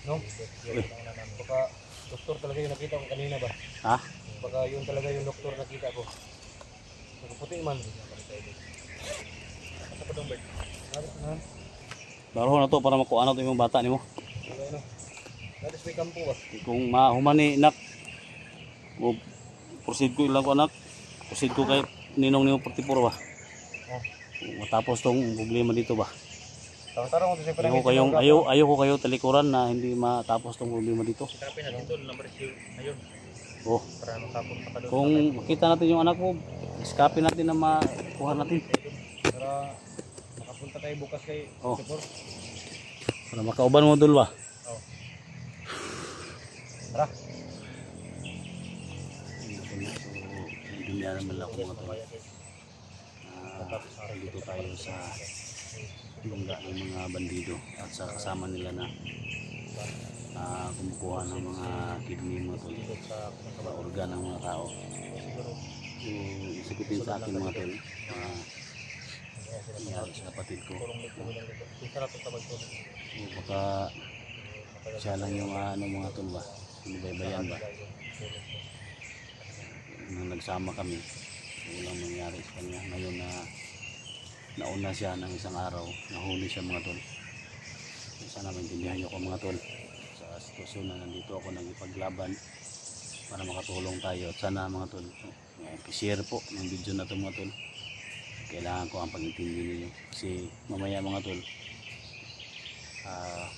No? Baka doktor talaga yung nakita ko kanina ba? Ha? Baka yun talaga yung doktor nakita ko. Nakaputi man. Asa pa dong bird? Baro na to para makuha na to yung bata nimo. Ano? Nalis may kampo ba? Kung mahumani nak, o proceed ko ilang ko anak. Proceed ko kay ninong nimo 44 ba? Kung matapos tong problema dito ba? Tarong-tarong ito siya Ayaw ko kayo talikuran na hindi matapos tong problema dito. Sikapin natin ito, number 0 ngayon. Oh. Para matapos pa doon. Kung makita natin yung anak ko, iskapin natin na makuha natin. Para makapunta tayo bukas kay Sipor. Para makauban mo dul ba? Oo. Tara. Hindi naman lang ako mga tol. Dito tayo sa lungga ng mga bandido at sa kasama nila na kumukuha ng mga kidney mo tol, sa organ ng mga tao. Isipin sa akin mga tol, nangyari sa kapatid ko. Baka siya lang yung mga tol ba, sinubaybayan ba, nung nagsama kami, walang nangyari sa kanya. Ngayon na nauna siya ng isang araw, nahuli siya mga tol. Sana maintindihan nyo ko mga tol sa sitwasyon na nandito ako nagipaglaban para makatulong tayo. At sana mga tol, share po ng video na to mga tol. Kailangan ko ang pag-intindi ninyo kasi mamaya mga tol,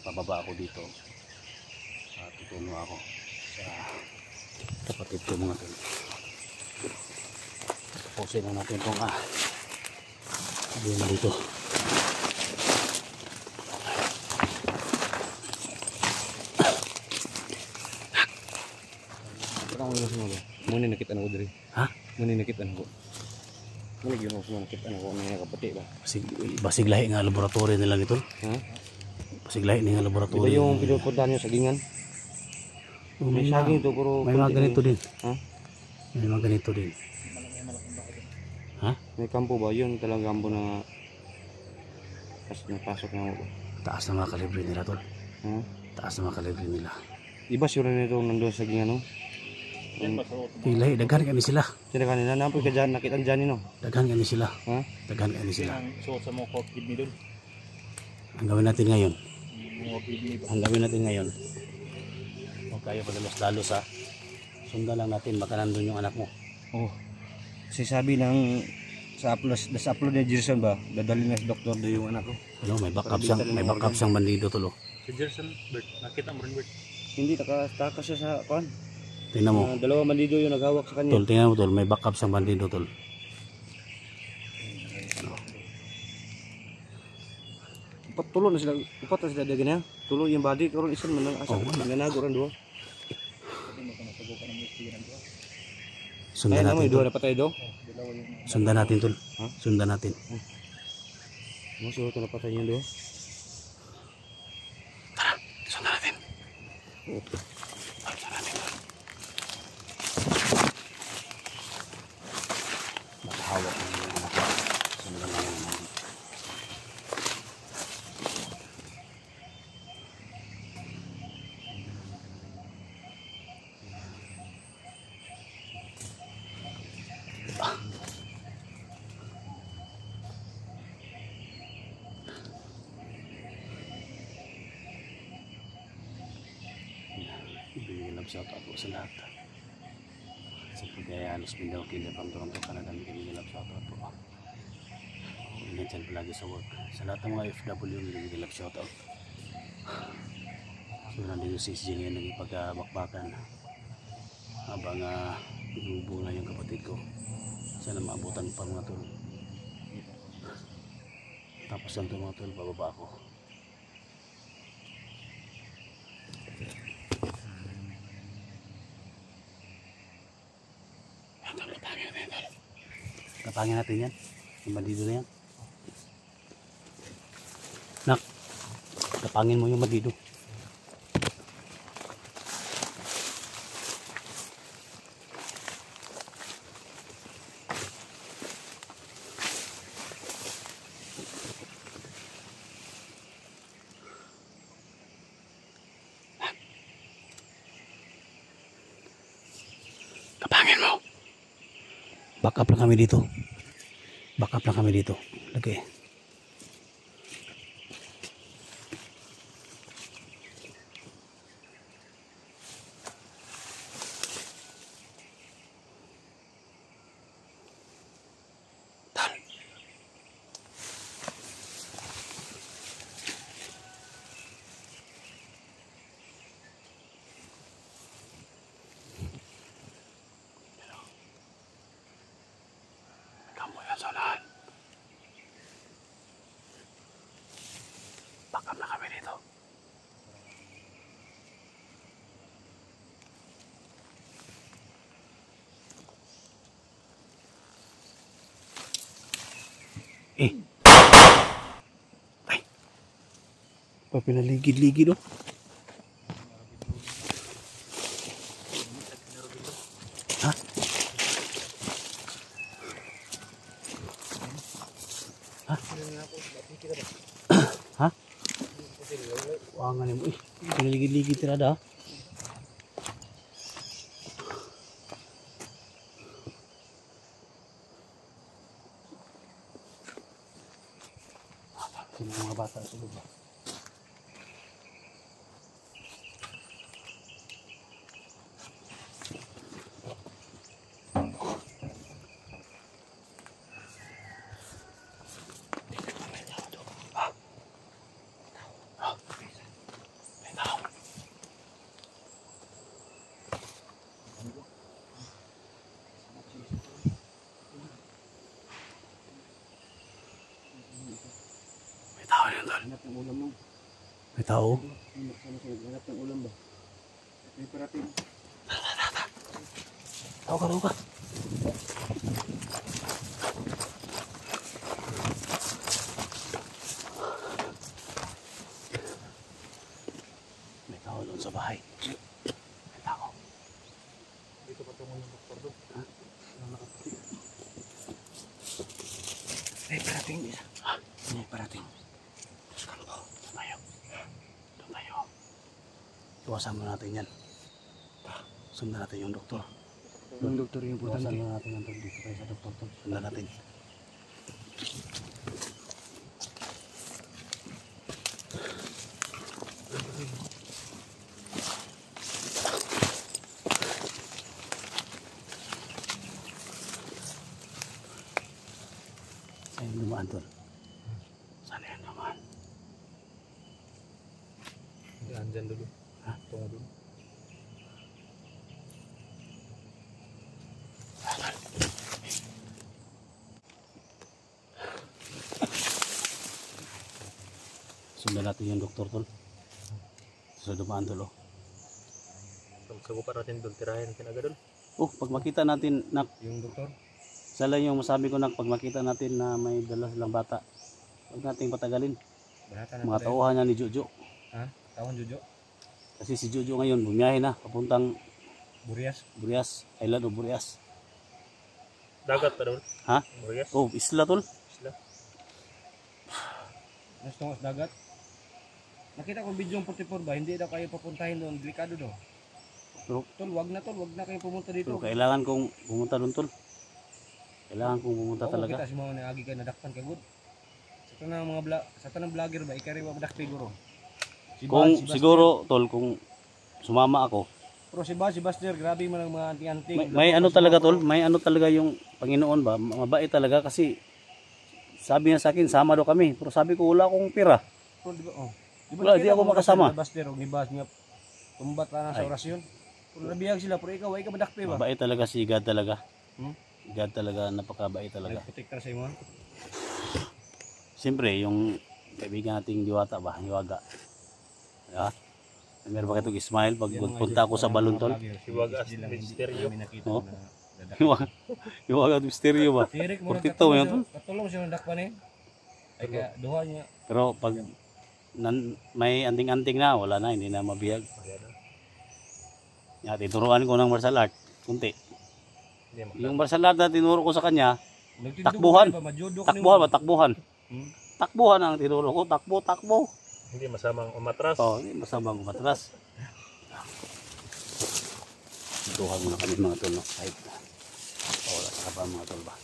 pababa ako dito, tutuno ako sa kapatid ko mga tol. Tapusin na natin itong problema dito. Muna nakita na ko diri. Ha? Muna nakita na ko. Muna gyud mo nakita na ko may kapati ba. Basig lahi nga laboratory nila gito. Ha? Basig lahi nga laboratory. Ito yung pinupuntahan niyo sa gingan. May saging to pero may mga ganito din. Ha? May mga ganito din. Ha? May kampo ba? Yun talagang kampo na napasok na ako. Taas na mga kalibre nila tol. Ha? Taas na mga kalibre nila. Iba sila nito nandoon sa gingan no? Lahi, daghan kani sila. Sila kanina napoy ka dyan, nakita dyan no? Daghan kani sila. Ha? Daghan kani sila. So sa mga kidney doon. Ang gawin natin ngayon. Mga kidney ba? Ang gawin natin ngayon. Huwag kayo padalos-dalos ha. Sundan lang natin baka nandun yung anak mo. Oh. Kasi sabi ng sa upload ni Jerson ba, dadali na sa doktor do yung anak ko. Ano, may backup siyang bandido tulo. Si Jerson, Bert, nakita mo rin Bert. Hindi taka siya sa kuan. Tingnan mo. Dalawang bandido yung naghawak sa kanya. Tol, tingnan mo tol, may backup siyang bandido tol. Tulo na sila, upat na sila dagin ha. Tulo yung body, karon isan man lang asa. Nanago ran duha. Sundan Ay, natin duha tol. na patay do. Sundan natin tol. Ha? Sundan natin. Mo suot na patay yung duha. Tara, sundan natin. Sundan natin tol. Nakahawak na yung anak ko. Sundan natin. Shout out po sa lahat. Sa Pagayaan, Hospital, Killer, Toronto, Canada, bigyan shout out po. Ingat dyan palagi sa work. Sa lahat ng mga FW, bigyan shout out. So nandito si SJ ngayon naging pagkabakbakan habang inuubo na yung kapatid ko. Sana maabutan pa mga tol. Tapos lang ito mga tol, bababa ako. Kapangin natin yan. Yung bandido na yan. Nak, kapangin mo yung bandido. Back up lang kami dito. Back up lang kami dito. Lagay. Back up na kami dito. Ay. Papinaligid-ligid oh. Ha? Ha? Ha? Wangan mo eh. Pinaligid-ligid tirada. Sino mga bata sa lupa? Hanap ng ulam mo. May tao. Hanap ng ulam ba? May parating. Tao ka. May tao doon sa bahay. May tao. Dito patungo ng doktor doon. Ha? May parating isa. Ha? May parating. Iwasan mo natin yan. Sundan natin yung doktor. Yung doktor yung importante. Iwasan mo natin yung doktor dito kayo sa doktor. Sundan natin. Saan yung dumaan doon? Saan yung dumaan? Andyan dulu. Ha? Tungo dulu. Sundan natin yung doktor tol. Sa dumaan tol oh. Pagsagupan natin doon, tirahin natin agad doon. Oh, pag makita natin na Yung doktor? isa lang yung masabi ko na pag makita natin na may dala silang bata, huwag nating patagalin. Bahata Mga tauhan niya ni Jojo. Ha? Tawon Jojo? Kasi si Jojo ngayon bumiyahe na papuntang Burias? Burias, Island of Burias. Dagat pa doon? Ha? Burias? Oh, isla tol. Sila? Mas tungos dagat? Nakita ko video yung 44 ba? Hindi daw kayo papuntahin doon. Delikado daw. Tol, wag na kayo pumunta dito. Pero kailangan kong pumunta doon tol. Kailangan kong pumunta Oo, talaga. kita si mga naagi kayo nadakpan kay Good. Sa tanang vlogger ba, ikari wag dakpi guro. Kung siguro tol, kung sumama ako, Pero si Baster, grabe mo ng mga anting-anting. may ano talaga tol, may ano talaga yung Panginoon ba, mabait talaga kasi sabi niya sa akin, sama daw kami. Pero sabi ko, wala akong pira. Pero di ba, oh. Wala, di ako makasama. Si Baster, og nibas niya, tumbat na sa orasyon. Pero nabiyag sila, pero ikaw, ay ka madakpi ba? Mabait talaga si God talaga. Hmm? God talaga, napakabait talaga. Nagprotektar sa imo. Siyempre, yung kaibigan nating Diwata ba, Hiwaga. Yeah. Meron ba itong smile pag punta ako sa balon tol? Hiwaga as misteryo. Oh. Hiwaga at misteryo ba? 42 yun tol. Katulong siya nadakpan eh. Ay kaya duha niya. Pero pag may anting-anting na, wala na, hindi na mabiyag. Yeah, tinuruan ko ng martial art, kunti. Yung martial art na tinuro ko sa kanya, takbuhan. Takbuhan. Takbuhan ang tinuro ko, takbo. Hindi masamang umatras. Oh, hindi masamang umatras. Tuhan mo na kami mga tol, no? Kahit na. Haba mga tol ba?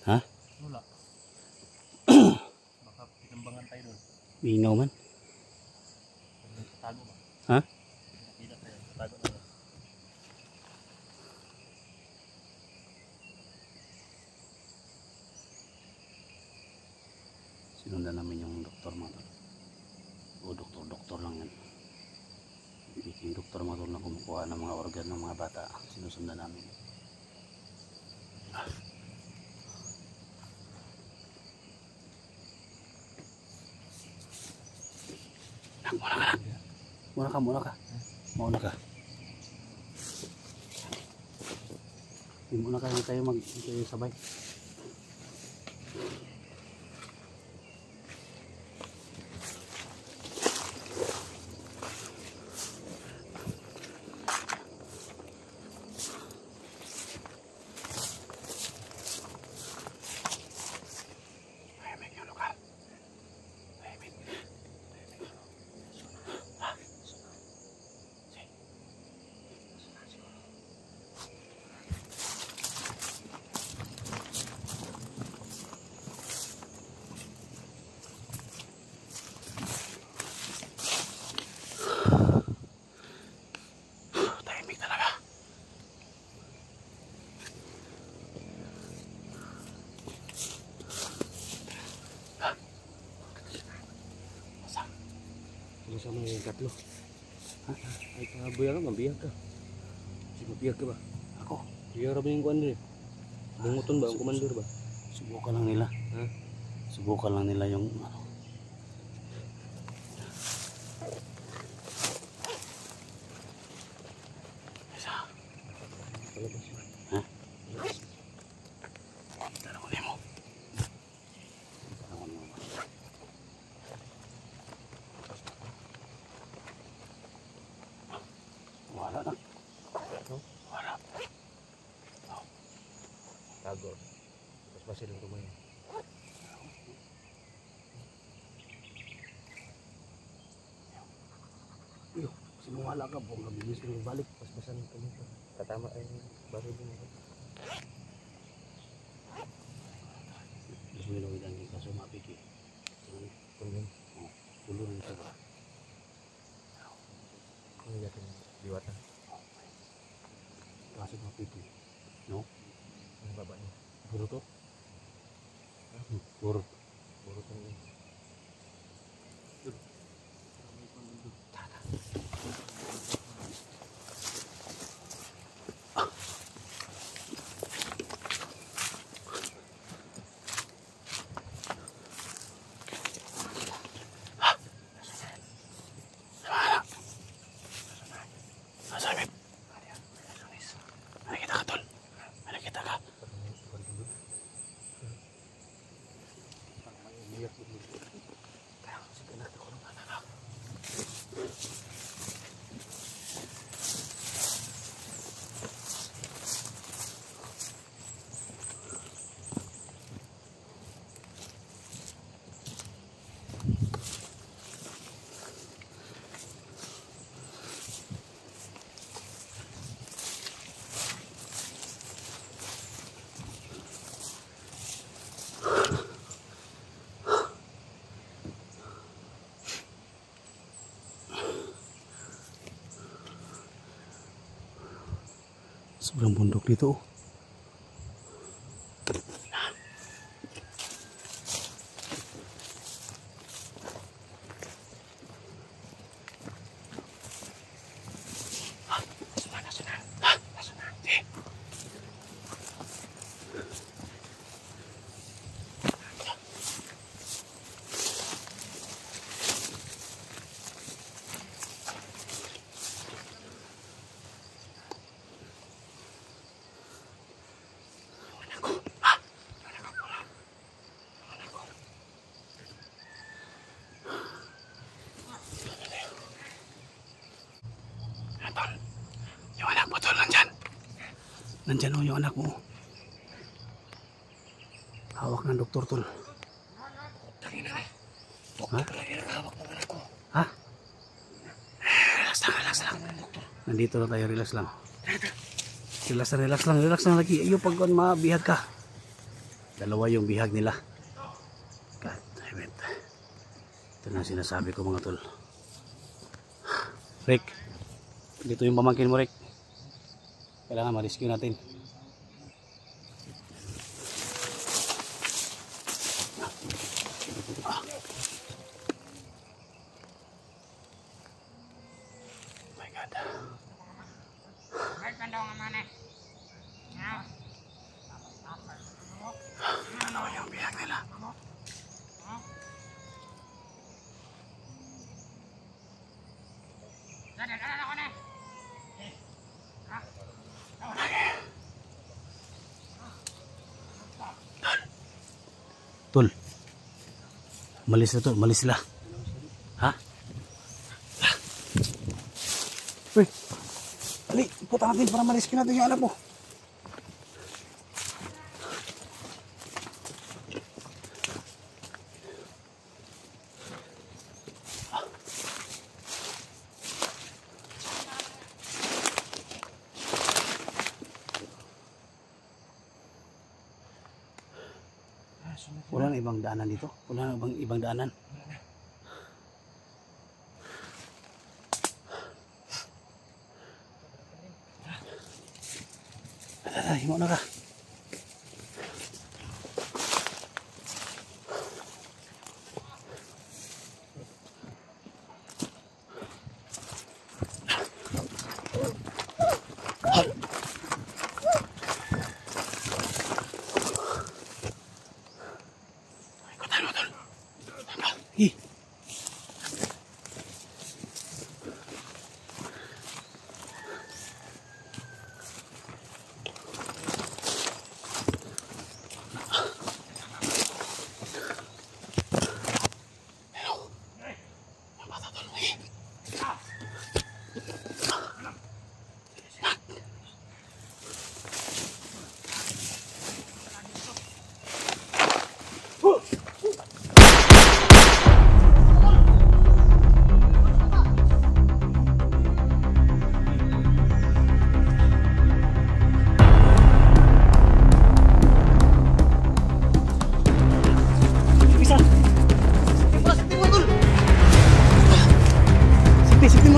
Ha? Wala. Baka pinambangan tayo doon. Minaw man? Tago ba? Ha? Nakita tayo. Tago na. Sinundan namin yung doktor mga tol. O doktor lang yan. Yung doktor mga tol na kumukuha ng mga organ ng mga bata. Sinusundan namin. Muna ka. Mauna ka. Muna ka, hindi tayo sabay. Sama yung tatlo. Ha? Ay, buyag ka, mabiyag ka. Si mabiyag ka ba? Ako. Biyag ba yung kuwan din? Bunguton ba? Ang commander ba? Subukan lang nila. Ha? Subukan lang nila yung ano. Isa. Ha? Tanongin mo. Wala na. Wala. Tago. Mas masin ang tumayo. Iyo, simuhala ka po. Mabilis ko yung balik. Mas masan kami. Katama ay baru din ako. Luwi-luwi lang yung kaso mapiki. Kunin. Tulungan ito ba? Kunin natin diwata. Kaso mapiki. No? Ang baba niya. Puro to? Puro. Puro to niya. Sabi. Nakikita ka tol. Nakikita ka. Sobrang bundok dito. Nandyan o yung anak mo. Hawak ng doktor, tol. Tangina na. Ha? Hawak ng anak ko. Ha? Relax lang. Nandito lang tayo, relax lang. Relax lang lagi. Iyo pag mabihag ka. Dalawa yung bihag nila. God damn it. Ito na sinasabi ko mga tol. Rick, dito yung pamangkin mo, Rick. Kailangan ma-rescue natin. My God. Ano yung bihag nila? Tol. Malis na tol, malis sila. Ha? Uy. Ali, puta natin para ma-rescue natin yung anak mo. Wala na ibang daanan dito? Wala na ibang daanan? Himo na ka. Hi.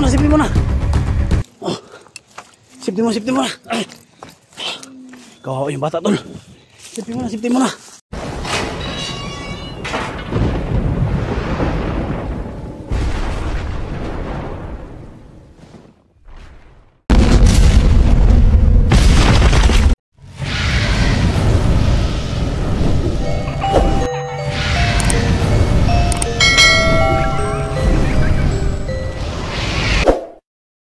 Sipin mo na. Oh. Sipin mo na. Ay. Kawawa yung bata tol. Sipin mo na.